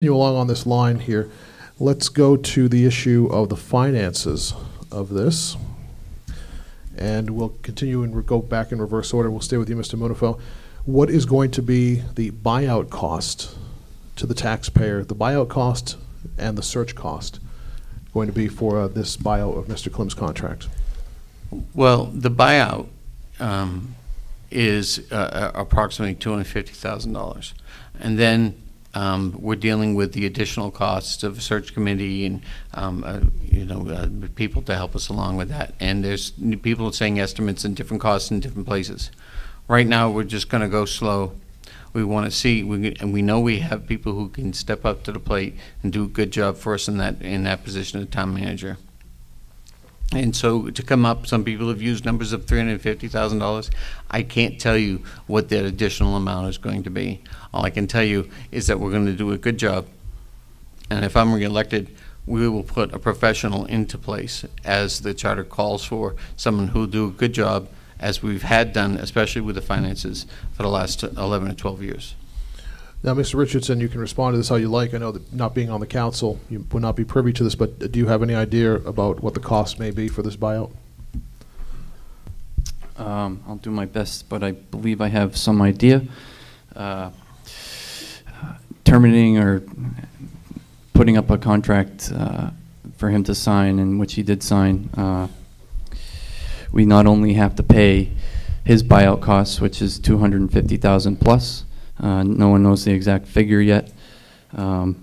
continue along on this line here. Let's go to the issue of the finances of this. And we'll continue and go back in reverse order. We'll stay with you, Mr. Munafo. What is going to be the buyout cost to the taxpayer, the buyout cost and the search cost going to be for this buyout of Mr. Klim's contract? Well, the buyout is approximately $250,000. And then we're dealing with the additional costs of a search committee and people to help us along with that. And there's people saying estimates and different costs in different places. Right now, we're just going to go slow. We want to see, and we know we have people who can step up to the plate and do a good job for us in that position of town manager. And so to come up, some people have used numbers of $350,000. I can't tell you what that additional amount is going to be. All I can tell you is that we're going to do a good job. And if I'm reelected, we will put a professional into place as the charter calls for, someone who will do a good job as we've had done, especially with the finances for the last 11 or 12 years. Now, Mr. Richardson, you can respond to this how you like. I know that not being on the council, you would not be privy to this, but do you have any idea about what the cost may be for this buyout? I'll do my best, but I believe I have some idea. Terminating or putting up a contract for him to sign, and which he did sign, we not only have to pay his buyout costs, which is $250,000 plus. No one knows the exact figure yet. We're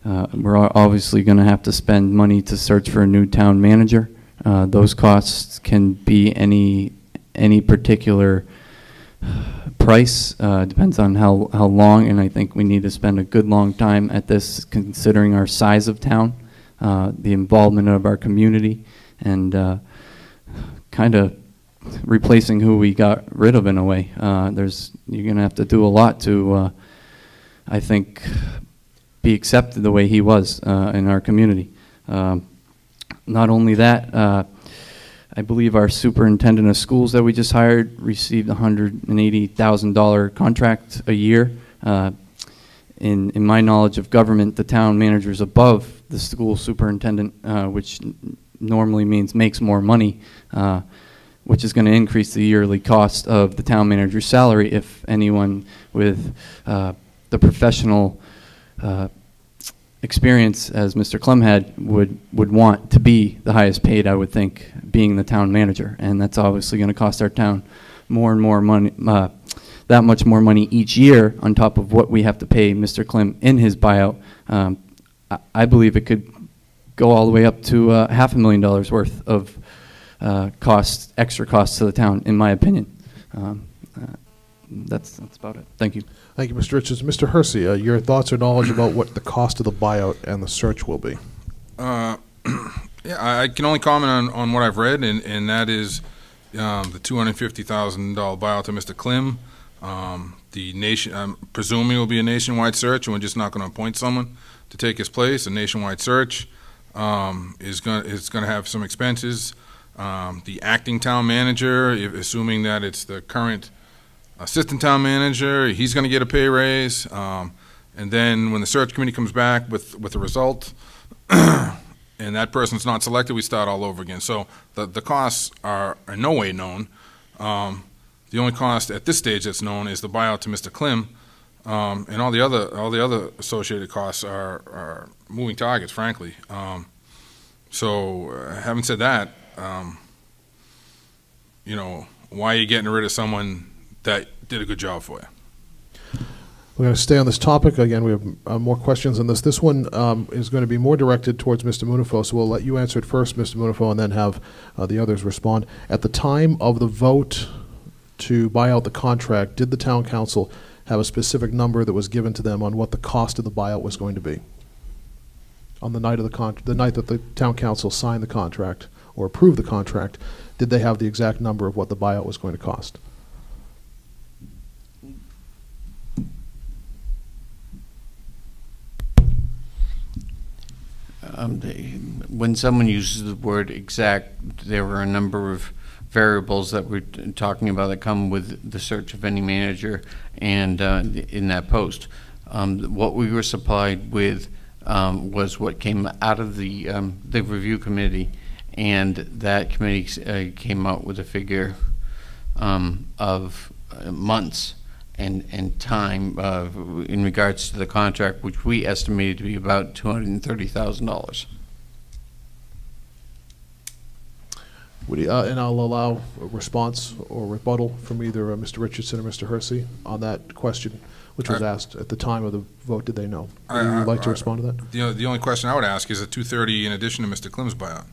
obviously going to have to spend money to search for a new town manager. Those costs can be any particular price. Depends on how long, and I think we need to spend a good long time at this, considering our size of town, the involvement of our community, and kind of replacing who we got rid of in a way. You're going to have to do a lot to, I think, be accepted the way he was in our community. Not only that, I believe our superintendent of schools that we just hired received a $180,000 contract a year. In my knowledge of government, the town manager is above the school superintendent, which normally means makes more money, which is going to increase the yearly cost of the town manager's salary if anyone with the professional experience as Mr. Klim had would want to be the highest paid, I would think, being the town manager. And that's obviously going to cost our town more and more money, that much more money each year on top of what we have to pay Mr. Klim in his buyout. I believe it could go all the way up to $500,000 worth of extra costs to the town, in my opinion. That's about it. Thank you. Thank you, Mr. Richards. Mr. Hersey, your thoughts or knowledge about what the cost of the buyout and the search will be? Yeah, I can only comment on what I've read, and that is the $250,000 buyout to Mr. Klim. The nation, I'm presuming it will be a nationwide search, and we're just not going to appoint someone to take his place. A nationwide search is going to have some expenses. The acting town manager, assuming that it's the current assistant town manager, he's going to get a pay raise. And then when the search committee comes back with the result, and that person's not selected, we start all over again. So the costs are in no way known. The only cost at this stage that's known is the buyout to Mr. Klim, and all the other associated costs are moving targets, frankly. So having said that, why are you getting rid of someone that did a good job for you? We're going to stay on this topic. Again, we have more questions on this. This one is going to be more directed towards Mr. Munafo, so we'll let you answer it first, Mr. Munafo, and then have the others respond. At the time of the vote to buy out the contract, did the town council have a specific number that was given to them on what the cost of the buyout was going to be? On the night of the night that the town council signed the contract or approved the contract, did they have the exact number of what the buyout was going to cost? When someone uses the word exact, there are a number of variables that we're talking about that come with the search of any manager and in that post. What we were supplied with was what came out of the review committee, and that committee came out with a figure of months and time in regards to the contract, which we estimated to be about $230,000. And I'll allow a response or rebuttal from either Mr. Richardson or Mr. Hersey on that question, which was asked at the time of the vote. Did they know? Would you like to respond to that? The only question I would ask is the 230 in addition to Mr. Klim's buyout.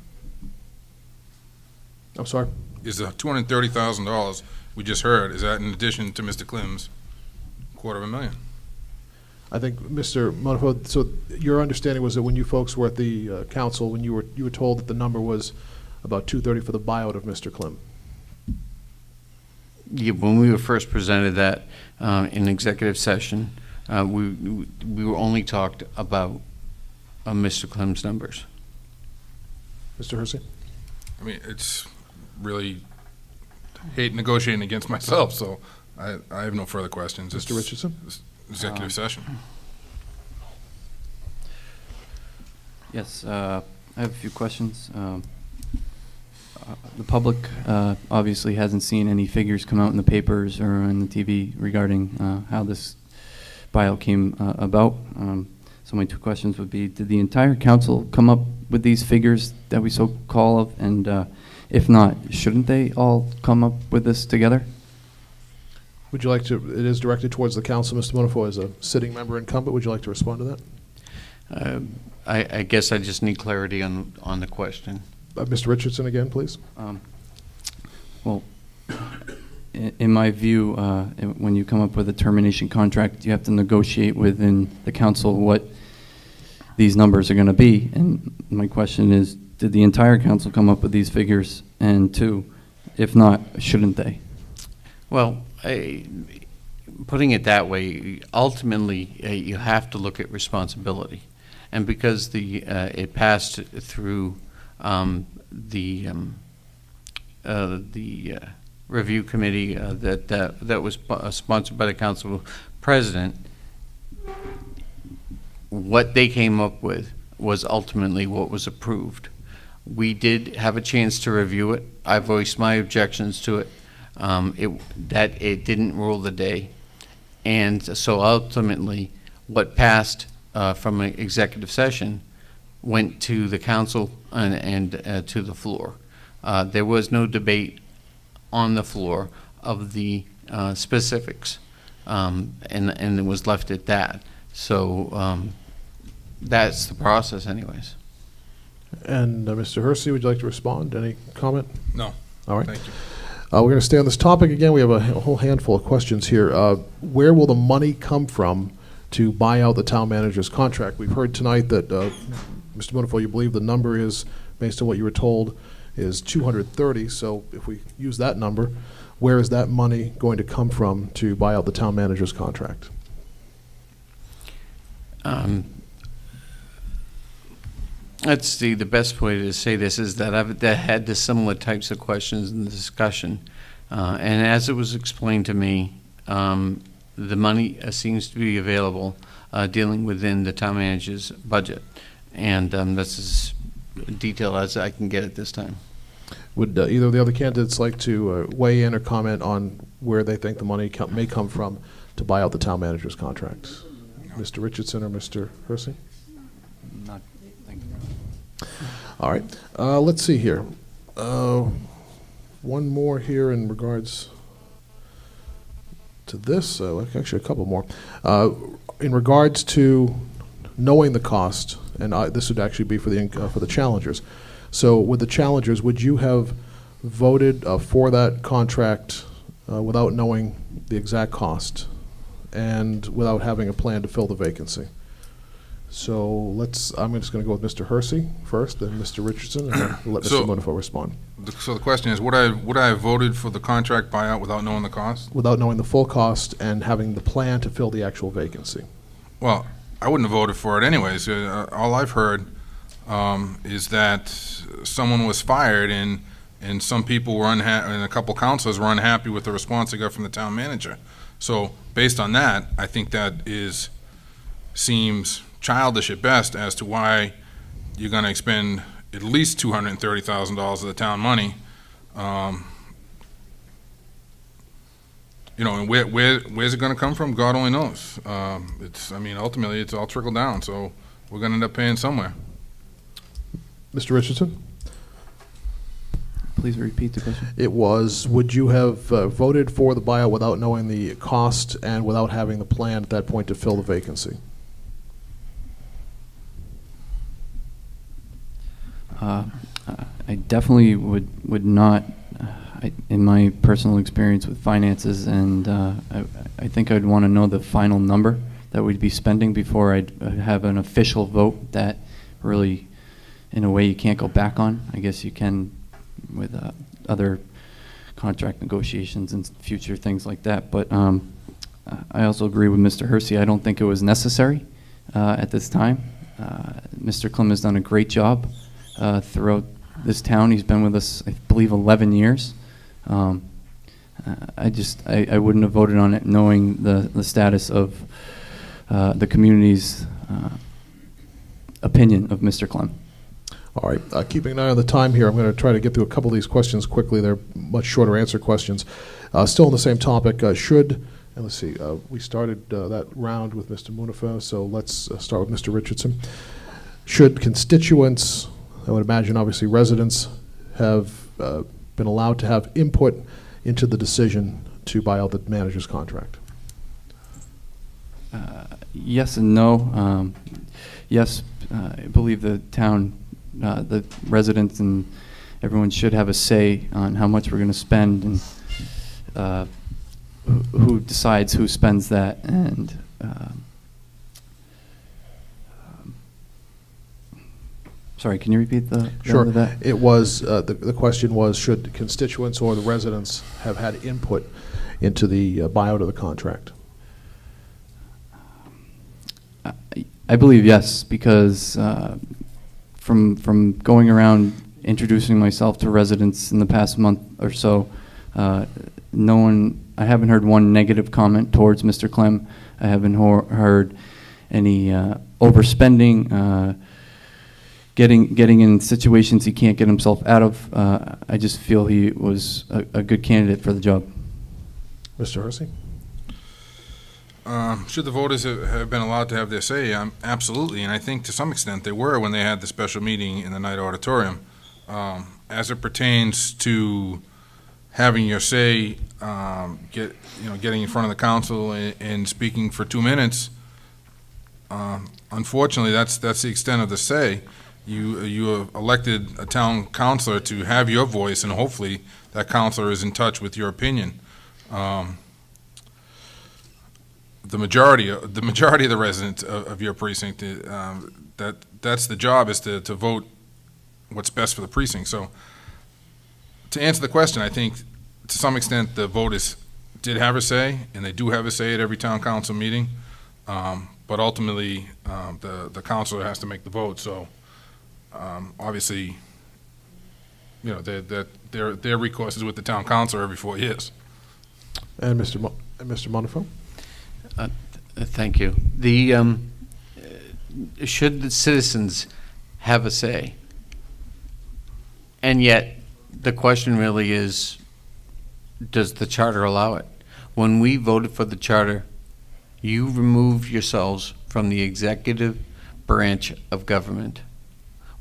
I'm sorry? Is the $230,000 we just heard, is that in addition to Mr. Klim's $250,000? I think, Mr. Munafo, so your understanding was that when you folks were at the council, when you were told that the number was about $230 for the buyout of Mr. Klim? Yeah, when we were first presented that in executive session, we were only talked about Mr. Klim's numbers. Mr. Hersey? I mean, it's really hate negotiating against myself, so I have no further questions. Mr. Richardson? It's executive session. Yes, I have a few questions. The public obviously hasn't seen any figures come out in the papers or on the TV regarding how this buyout came about. So my two questions would be, did the entire council come up with these figures that we so call of? And if not, shouldn't they all come up with this together? Would you like to, it is directed towards the council, Mr. Munafo, as a sitting member incumbent. Would you like to respond to that? I guess I just need clarity on the question. Mr. Richardson again, please. Well, in my view, when you come up with a termination contract, you have to negotiate within the council what these numbers are going to be. And my question is, did the entire council come up with these figures? And two, if not, shouldn't they? Well, putting it that way, ultimately you have to look at responsibility. And because it passed through the review committee that was sponsored by the council president, what they came up with was ultimately what was approved. We did have a chance to review it. I voiced my objections to it. That it didn't rule the day, and so ultimately, what passed from an executive session went to the council and to the floor. There was no debate on the floor of the specifics, and it was left at that. So that's the process, anyways. And Mr. Hersey, would you like to respond? Any comment? No. All right. Thank you. We're going to stay on this topic again. We have a whole handful of questions here. Where will the money come from to buy out the town manager's contract? We've heard tonight that, Mr. Munafo, you believe the number is, based on what you were told, is 230. So if we use that number, where is that money going to come from to buy out the town manager's contract? Let's see, the best way to say this is that I've had the similar types of questions in the discussion. And as it was explained to me, the money seems to be available dealing within the town manager's budget. And that's as detailed as I can get at this time. Would either of the other candidates like to weigh in or comment on where they think the money may come from to buy out the town manager's contract? Mr. Richardson or Mr. Hersey? Not, thank you. All right. Let's see here. One more here in regards to this. Actually, a couple more. In regards to knowing the cost, and this would actually be for the challengers. So with the challengers, would you have voted for that contract without knowing the exact cost and without having a plan to fill the vacancy? So I'm just going to go with Mr. Hersey first, then Mr. Richardson, and then let Mr. Munafo respond. So the question is, would I have voted for the contract buyout without knowing the cost? Without knowing the full cost and having the plan to fill the actual vacancy. Well, I wouldn't have voted for it anyways. All I've heard is that someone was fired and some people were unhappy, and a couple councilors were unhappy with the response they got from the town manager. So based on that, I think that is seems childish at best as to why you're going to expend at least $230,000 of the town money. You know, and where's it going to come from? God only knows. I mean, ultimately, it's all trickled down, so we're going to end up paying somewhere. Mr. Richardson? Please repeat the question. It was, would you have voted for the buyout without knowing the cost and without having the plan at that point to fill the vacancy? I definitely would not, in my personal experience with finances, and I think I'd want to know the final number that we'd be spending before I'd have an official vote that really, in a way, you can't go back on. I guess you can with other contract negotiations and future things like that. But I also agree with Mr. Hersey. I don't think it was necessary at this time. Mr. Klim has done a great job throughout this town. He's been with us, I believe, 11 years. I wouldn't have voted on it knowing the status of the community's opinion of Mr. Klim. All right, keeping an eye on the time here, I'm going to try to get through a couple of these questions quickly. They're much shorter answer questions. Still on the same topic, and let's see, we started that round with Mr. Munafo, so let's start with Mr. Richardson. Should constituents, I would imagine obviously residents, have been allowed to have input into the decision to buy out the manager's contract? Yes and no. Yes, I believe the town, the residents and everyone should have a say on how much we're going to spend and who decides who spends that. And sorry, can you repeat the Sure. end of that? It was, the question was, should constituents or the residents have had input into the buyout of the contract? I believe yes, because from going around introducing myself to residents in the past month or so, I haven't heard one negative comment towards Mr. Clem. I haven't heard any overspending, getting in situations he can't get himself out of. I just feel he was a good candidate for the job. Mr. Hersey? Should the voters have been allowed to have their say? Absolutely, and I think to some extent they were when they had the special meeting in the night auditorium. As it pertains to having your say, getting in front of the council and speaking for 2 minutes, unfortunately, that's the extent of the say. You have elected a town councilor to have your voice, and hopefully that councilor is in touch with your opinion. The majority of the residents of your precinct, that's the job, is to vote what's best for the precinct. So to answer the question, I think to some extent the voters did have a say, and they do have a say at every town council meeting. But ultimately, the councilor has to make the vote. So obviously, their recourse is with the town councilor every 4 years. And Mr. Munafo? Thank you. Should the citizens have a say? And yet, the question really is, does the charter allow it? When we voted for the charter, you removed yourselves from the executive branch of government.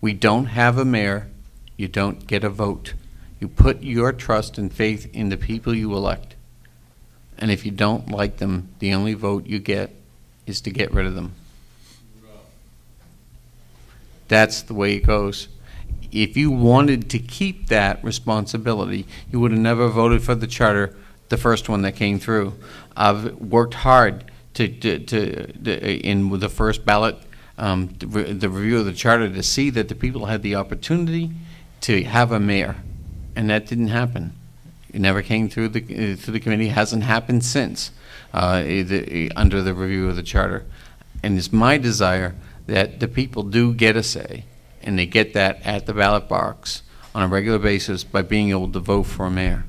We don't have a mayor. You don't get a vote. You put your trust and faith in the people you elect. And if you don't like them, the only vote you get is to get rid of them. That's the way it goes. If you wanted to keep that responsibility, you would have never voted for the charter, the first one that came through. I've worked hard in the first ballot, the review of the charter, to see that the people had the opportunity to have a mayor, and that didn't happen. It never came through the committee. It hasn't happened since under the review of the charter. And it's my desire that the people do get a say, and they get that at the ballot box on a regular basis by being able to vote for a mayor.